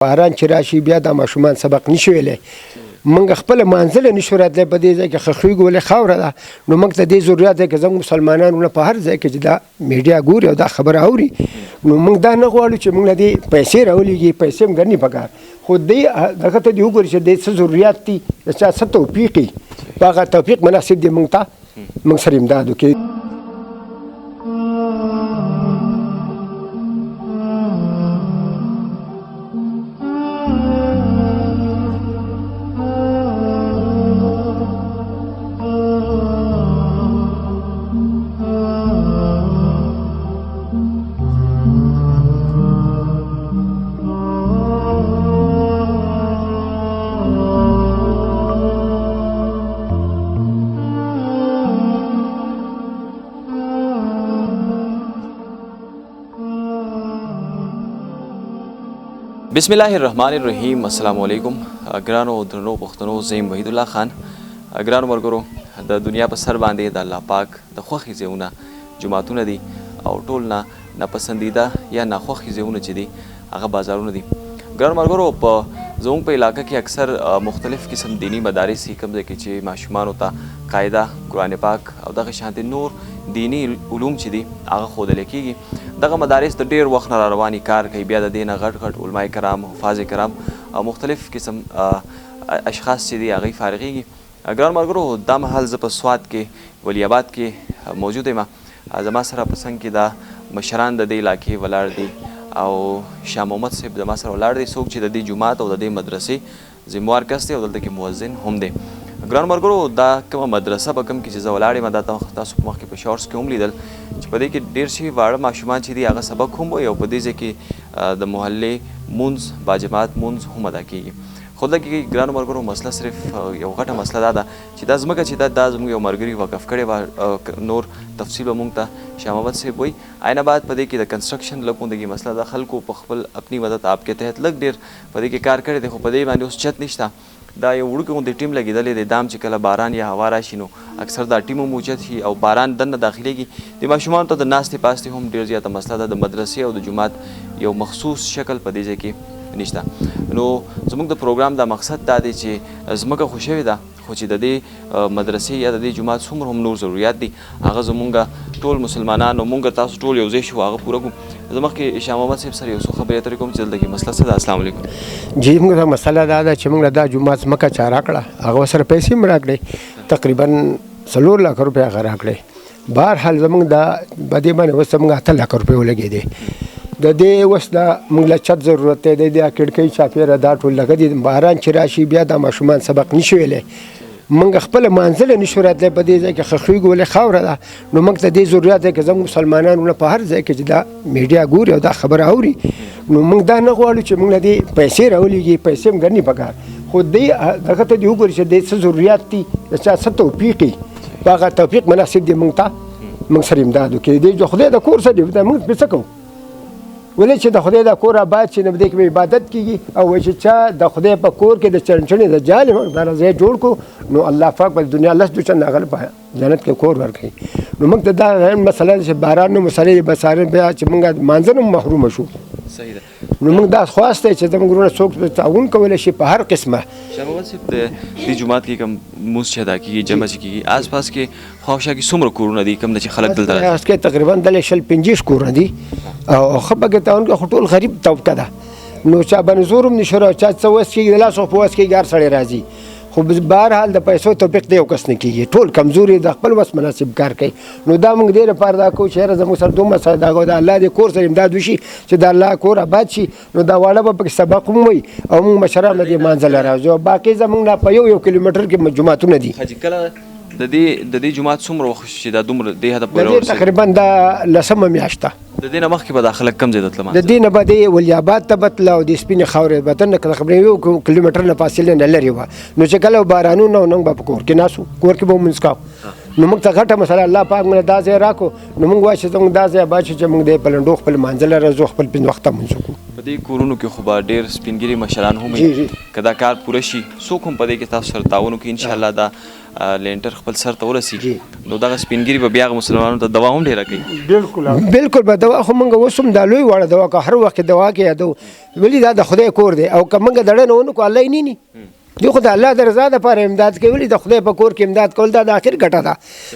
باران چې راشي بیا د ماشومان سبق نشي ویلی موږ خپله مانځله نشو راتلی په دې ځای کې خښویږو ولې خاوره ده نو موږ ته دې ضرورت دی که زموږ مسلمانانو نه په هر ځای کې چې دا میډیا ګوري او دا خبره اوري نو موږ دا نه غواړو چې موږ له دې پیسې راولېږي پیسې هم ګڼي پکار خو دې دغه ته دې وګوري چې دې څه ضرورت دي د چا څه توفیق وي په هغه توفیق مناسب دی موږ ته موږ سره امداد وکړي. بسم الله الرحمن الرحیم. السلام علیکم ګرانو درنو پښتنو. زیم وحید الله خان. ګرانو ملګرو، د دنیا په سر باندې د الله پاک د خوښې ځایونه جوماتونه دي او ټول نه ناپسندیده یا ناخوښې ځایونه چې دي هغه بازارونه دي. ګرانو ملګرو، په زموږ په علاقه کې اکثر مختلف قسم دینی مدارس دي کوم ځای کې چې ماشومانو ته قاعده قرآن پاک او دغه شانتې نور دینی علوم چې دي هغه ښودل کېږي. دغه مدارس د ډېر وخت نه را رواني کار کوي. بیا د دې نه غټ غټ علماء کرام حفاظ کرام او مختلف قسم اشخاص چې دي هغوی فارغېږي. ګرانو ملګرو، دا مهال زه په سوات کې ولی آباد کې موجود یم. زما سره په څنګ کې دا مشران د دې علاقې ولاړ دي او شاه محمد صاحب زما سره ولاړ دی، څوک چې د دې جومات او د دې مدرسې ذموار کس دی او دلته کې مؤذن هم دی. ګرانو ملګرو، دا کومه مدرسه په کوم کې چې زه ولاړ یم دا تاسو په مخکې په شارټس کې هم لیدل چې په دې کې ډېر شوي واړه ماشومان چې دي هغه سبق هم وایي او په دې ځای کې د محلې مونځ باجماعت مونځ هم ادا کېږي. خو دلته ګرانو ملګرو مسله صرف یو غټه مسله دا ده چې دا ځمکه چې دا زموږ یو ملګري وقف کړې وه. نور تفصیل به موږ ته شاه محمد صاحب وایي. آینه بعد په دې کې د کنسټرکشن لږ غوندې مسله ده. خلکو په خپل اپنی مدد آپ کے تحت لږ ډېر په دې کې کار کړی دی خو په دې باندې اوس چت نشته. دا یو وړوکی غوندې ټیم لګېدلی دی. دام چې کله باران یا هوا راشي نو اکثر دا ټیم هم اوچت شي او باران دننه داخلېږي. د ماشومانو ته د ناستې پاستې هم ډېر زیاته مسله ده. د مدرسې او د جومات یو مخصوص شکل په دې ځای کې نشته. نو زموږ د پروګرام دا مقصد دا دی چې ځمکه خو شوې ده خو چې د دې مدرسې یا د دې جومات څومره هم نور ضروریات دي هغه زموږ ټول مسلمانان او موږ تاسو ټول یو ځای شو هغه پوره کړو. زه مخکې شاه محمد صاحب سره یو څو خبرې اترې کوم چې دلته کې مسله څه ده. السلام علیکم. جی موږ ته مسله دا ده چې موږ له دا جومات ځمکه چا راکړه هغه ورسره پیسې هم راکړې تقریبا 4 لک روپۍ هغه راکړې. بهرحال زموږ دا په دې باندې اوس موږ 8 لک روپۍ ولګېدې. د دې اوس دا موږ له چت ضرورت دی د دې کړکۍ چاپېره دا ټول لګه دي. باران چې راشي بیا د ماشومان سبق نشي ویلی موږ خپله مانځله نشو راتلی په دې ځای کې خښویږو ولې خاوره ده نو موږ ته دې ضرورت دی که زموږ مسلمانانو نه په هر ځای کې چې دا میډیا ګوري او دا خبره اوري نو موږ دا نه غواړو چې موږ له دې پیسې راولېږي پیسې هم ګڼي پکار خو دې دغه ته دې وګوري چې دې څه ضرورت دي د چا څه توفیق وي په هغه توفیق مناسب دی موږ ته موږ سره امداد وکړي. د خدای د کور څه دی موږ پرې څه کوو ولې چې د خدای د کور آباد شي نو په دې کې عبادت کېږي او وایي چې چا د خدای په کور کې د چڼچڼې د جال دغه ځای جوړ کړو نو الله پاک په دنیا لس دو چند هغه په جنت کې کور ورکوي. نو موږ ته دا مسله ده چې باران نو مسلې بسارې بیا چې موږ مانځه نه محرومه شو. صحیح ده. نو موږ دا خواست دی چې زموږ وروڼه څوک تعاون کولی شي په هر قسمه. شاه محمد صاحب د دې جومات کې کوم مونځ چې ادا کېږي جمع چې کېږي آس پاس کې خواوشا کې څومره کورونه دي کوم چې خلک دلته راځي؟ کې تقریبا دلته 25 کورونه دي او ښه پکې تعاون کوي خو ټول غریب طبقه ده نو چا باندې زور هم نشي را چا څه وس کېږي د لاسو په وس کېږي هر سړی راځي خو بهرحال د پیسو توفیق دی یو کس نه کېږي ټول کمزوري د خپل وس مناسب کار کوي. نو دا موږ دې لپاره دا کوو چې یاره زموږ سره دومره سره د الله دې کور سره امداد وشي چې د الله کور آباد شي نو دا واړه به پکې سبق هم وایي او موږ مشران له دې مانځله راځو. باقي زموږ نه په یو کیلومتر کې جوماتونه دي. د دې جومات څومره وخت چې دا دومره دې هدف پورې ورسېږي؟ تقریبا دا 10مه میاشت ده. د دې نه مخکې به دا خلک کم ځای ته تلل؟ د دې نه به دې ولی آباد ته به تله او د سپینې خاورې به تل تقریبا 1 کیلومتر نه فاصله نه لرې وه نو چې کله بارانونه نو به په کور کې ناست وو کور کې به مونځ کوو نو موږ ته غټه مسله الله پاک موږ دا ځای راکو نو موږ وایو چې زموږ دا ځای باد چې موږ د پلنډو خپل مانځله راځو خپل پنځه وخته مونځ کوو. په دې کورونو کې خو به ډېر سپینګیري مشران هم وي که دا کار پوره شي څوک هم په دې کې تاسو سره تعاون وکړي انشاءالله دا لینټر خپل سر ته ورسي نو دغه سپینګیري به بیا هغه مسلمانانو ته دوا هم ډېره کوي. بالکل به دوا خو موږ اوس هم دا لوی واړه دوا که هر وخت دوا کې یادو ولې دا د خدای کور دی او که موږ دړه نه ونکړو الله یې نیني دی خو د الله د رضا دپاره امداد کوي ولې د خدای په کور کې امداد کول دا د آخر ګټه ده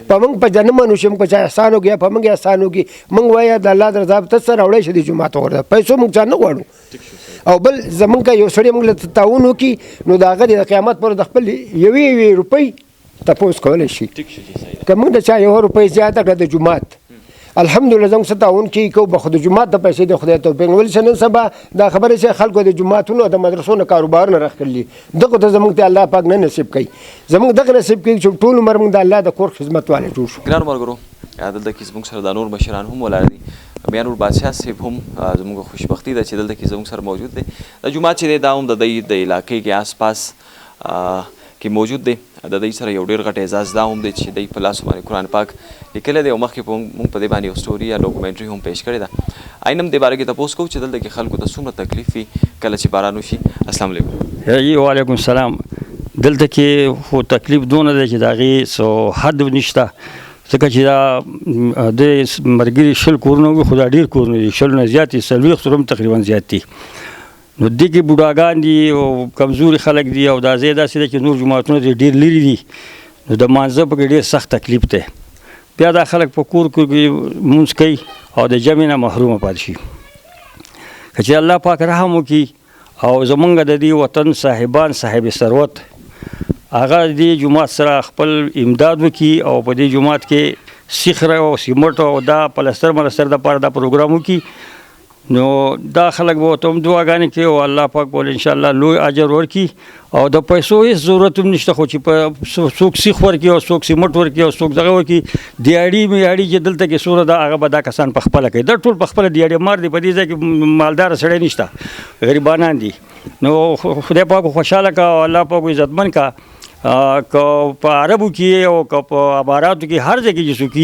په موږ په جنم منو شم که چا احسان وکړي په موږ احسان وکړي موږ وایه د الله د رضا ته څه راوړی شي د جومات ورته پیسو موږ چا نه غواړو او بل زمونږ که یو سړی موږ له تعاون وکړي نو د هغه د قیامت پر د خپل یوې روپۍ تپوس کولی شي که موږ د چا یو روپۍ زیاته کړه د جومات الحمدلله زموږ څه تعاون کیږي که به خو د جومات د پیسې د خدای توفیق ولې چې نن سبا دا خبرې چې خلکو د جوماتونو او د مدرسو نه کاروبارونه راښکلي دغو ته زموږ ته الله پاک نه نصیب کوي زموږ دغه نصیب کوي چې ټول عمر موږ د الله د کور خدمت والے جوړ شو. ګرانو ملګرو دلته کې زموږ سره دا نور مشران هم ولاړ دي بیا نور بادشاه صاحب هم زموږ خوشبختي ده چې دلته کې زموږ سره موجود دی د جومات چې دی دا هم د دوی د علاقې کې آس پاس کې موجود دی د دوی سره یو ډېر غټ اعزاز دا هم دی چې دوی په لاسو باندې قرآن پاک لیکلی دی او مخکې موږ په دې باندې یو سټوري یا ډاکومنټري هم پیش کړې ده آینه هم دې باره کې تپوس کوو چې دلته کې خلکو ته څومره تکلیف وي کله چې باران وشي. السلام علیکم. وعلیکم السلام. دلته کې خو تکلیف دونه دی چې د هغې څه حد نشته ځکه چې دا د ملګري 20 کورونه وي خو دا ډېر کورونه دي 20 نه زیات دي 40 هم تقریبا زیات دي نو دې کې بوډاګان دي او کمزوري خلک دي او دا ځای داسې دی چې نور جوماتونه دي ډېر لرې دي نو د مانځه پکې ډېر سخت تکلیف دی بیا دا خلک په کور کې مونځ کوي او د جمع نه محرومه پاتې شي که چې الله پاک رحم وکړي او زمونږ د دې وطن صاحبان صاحب ثروت هغه دې جومات سره خپل امداد وکړي او په دې جومات کې سیخ او سیمټ او دا پلستر ملستر دپاره دا پروګرام وکړي نو دا خلک به ورته هم دعاګانې کوي او الله پاک به انشاءالله لوی اجر ورکړي او د پیسو هېڅ ضرورت هم نشته خو چې په څوک سیخ ورکړي او څوک سیمټ ورکړي او څوک دغه ورکړي دیاړي میاړي چې دلته کې څومره ده هغه به دا کسان په خپله کوي دا ټول په خپله دیاړي مار دي په دې ځای کې مالداره سړی نشته غریبانان دي نو خدای پاک خوشحاله کا او الله پاک عزتمن کا که په عربو کې او که په اماراتو کې هر ځای کې چې څوک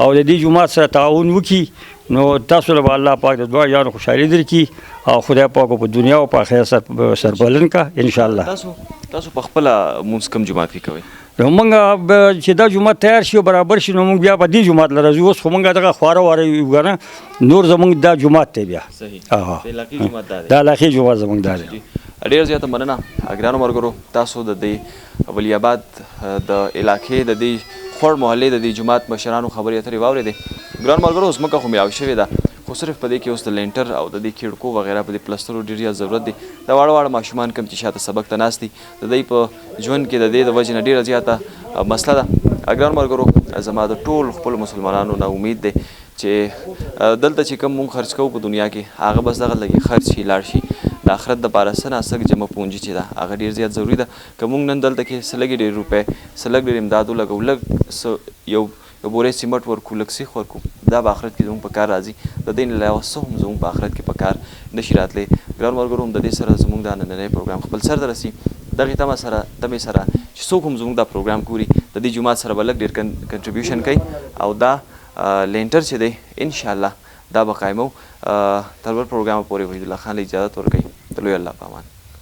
او د دې جومات سره تعاون وکړي نو تاسو له الله پاک د دعا یانو خوشحالي درکړي او خدای پاک په دنیا او په آخرت سربلند کا انشاءالله. تاسو په خپله مونځ کوم جومات کې کوئ؟ نو موږ چې دا جومات تیار شي او برابر شي نو موږ بیا په دې جومات له راځو اوس خو موږ دغه خواره واره یو که نور زموږ دا جومات دی بیا صحیح د علاقې جومات زموږ دا دی. ډېر زیاته مننه ګرانو ملګرو تاسو د دې ولی آباد د علاقې د دې خوړ محلې د دې جومات مشرانو خبرې اترې واورېدې. ګرانو ملګرو اوس ځمکه خو میلاو شوې ده خو صرف په دې کې اوس د لینټر او د دې کیړکو وغیره په دې پلسترو ډېر زیات ضرورت دی. دا واړه واړه ماشومان کوم چې شاته سبق ته ناست دي د دوی په ژوند کې د دې د وجې نه ډېره زیاته مسله ده. ګرانو ملګرو زما د ټول خپلو مسلمانانو نه امید دی چې دلته چې کوم مونږ خرچ کوو په دنیا کې هغه بس دغه لږې خرچ شي لاړ شي د آخرت دپاره څه ناسک جمع پونجي چې ده هغه ډېر زیات ضروري ده. که مونږ نن دلته کې څه لږې ډېر روپۍ څه لږ ډېر امداد ولګوو لږ یو بورې سیمټ ورکو لږ سیخ ورکو دا به آخرت کې زموږ په کار راځي د دې نه علاوه څه هم زموږ په آخرت کې په کار نشي راتلی. ګرانو ملګرو هم د دې سره زموږ دا نننی پروګرام خپل سر ته رسي دغې تمې سره چې څوک هم زموږ دا پروګرام ګوري د دې جومات سره به لږ ډېر کنټریبیوشن کوي او دا لینټر چې دی انشاءالله دا به قایمو. تر بل پروګرامه پورې وحید الله خان له اجازت ورکوي. د لوی الله په امان.